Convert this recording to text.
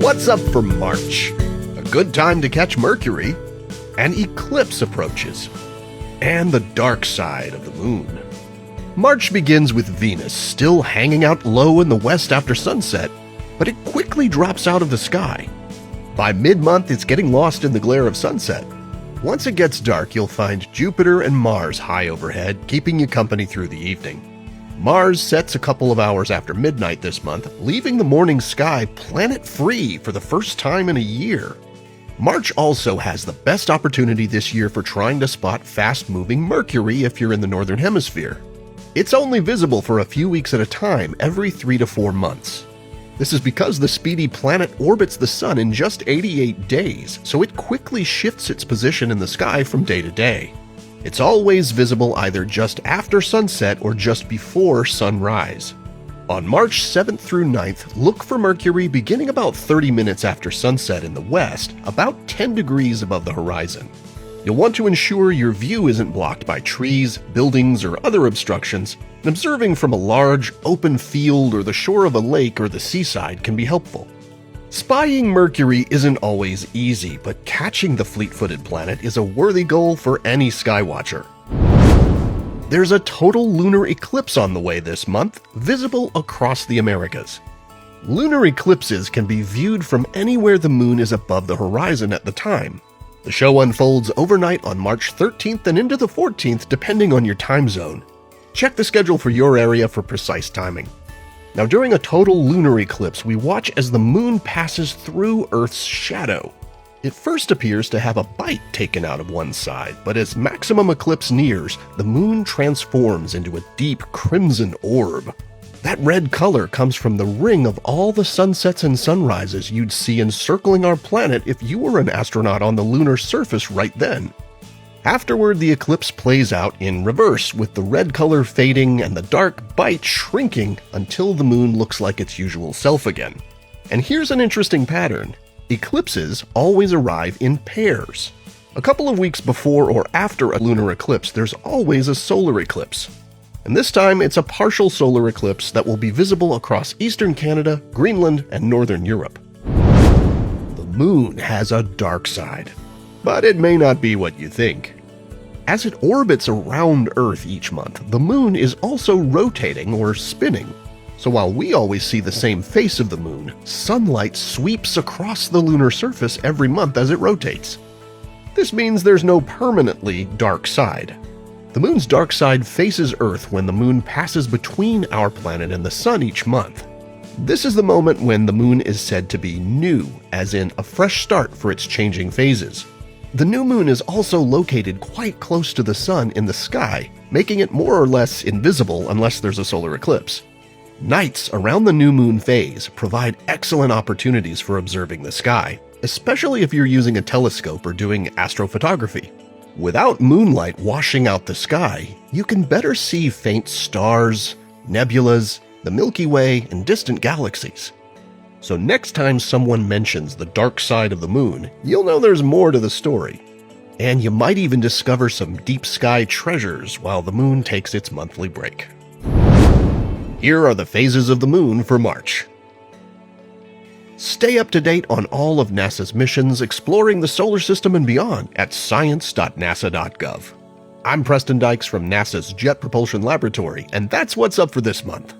What's up for March? A good time to catch Mercury. An eclipse approaches. And the dark side of the moon. March begins with Venus still hanging out low in the west after sunset, but it quickly drops out of the sky. By mid-month, it's getting lost in the glare of sunset. Once it gets dark, you'll find Jupiter and Mars high overhead, keeping you company through the evening. Mars sets a couple of hours after midnight this month, leaving the morning sky planet-free for the first time in a year. March also has the best opportunity this year for trying to spot fast-moving Mercury if you're in the northern hemisphere. It's only visible for a few weeks at a time every 3 to 4 months. This is because the speedy planet orbits the Sun in just 88 days, so it quickly shifts its position in the sky from day to day. It's always visible either just after sunset or just before sunrise. On March 7th through 9th, look for Mercury beginning about 30 minutes after sunset in the west, about 10 degrees above the horizon. You'll want to ensure your view isn't blocked by trees, buildings, or other obstructions, and observing from a large, open field or the shore of a lake or the seaside can be helpful. Spying Mercury isn't always easy, but catching the fleet-footed planet is a worthy goal for any skywatcher. There's a total lunar eclipse on the way this month, visible across the Americas. Lunar eclipses can be viewed from anywhere the moon is above the horizon at the time. The show unfolds overnight on March 13th and into the 14th depending on your time zone. Check the schedule for your area for precise timing. Now, during a total lunar eclipse, we watch as the moon passes through Earth's shadow. It first appears to have a bite taken out of one side, but as maximum eclipse nears, the moon transforms into a deep crimson orb. That red color comes from the ring of all the sunsets and sunrises you'd see encircling our planet if you were an astronaut on the lunar surface right then. Afterward, the eclipse plays out in reverse, with the red color fading and the dark bite shrinking until the moon looks like its usual self again. And here's an interesting pattern. Eclipses always arrive in pairs. A couple of weeks before or after a lunar eclipse, there's always a solar eclipse. And this time, it's a partial solar eclipse that will be visible across eastern Canada, Greenland, and northern Europe. The moon has a dark side. But it may not be what you think. As it orbits around Earth each month, the moon is also rotating or spinning. So while we always see the same face of the moon, sunlight sweeps across the lunar surface every month as it rotates. This means there's no permanently dark side. The moon's dark side faces Earth when the moon passes between our planet and the sun each month. This is the moment when the moon is said to be new, as in a fresh start for its changing phases. The new moon is also located quite close to the sun in the sky, making it more or less invisible unless there's a solar eclipse. Nights around the new moon phase provide excellent opportunities for observing the sky, especially if you're using a telescope or doing astrophotography. Without moonlight washing out the sky, you can better see faint stars, nebulas, the Milky Way, and distant galaxies. So next time someone mentions the dark side of the moon, you'll know there's more to the story. And you might even discover some deep sky treasures while the moon takes its monthly break. Here are the phases of the moon for March. Stay up to date on all of NASA's missions exploring the solar system and beyond at science.nasa.gov. I'm Preston Dykes from NASA's Jet Propulsion Laboratory, and that's what's up for this month.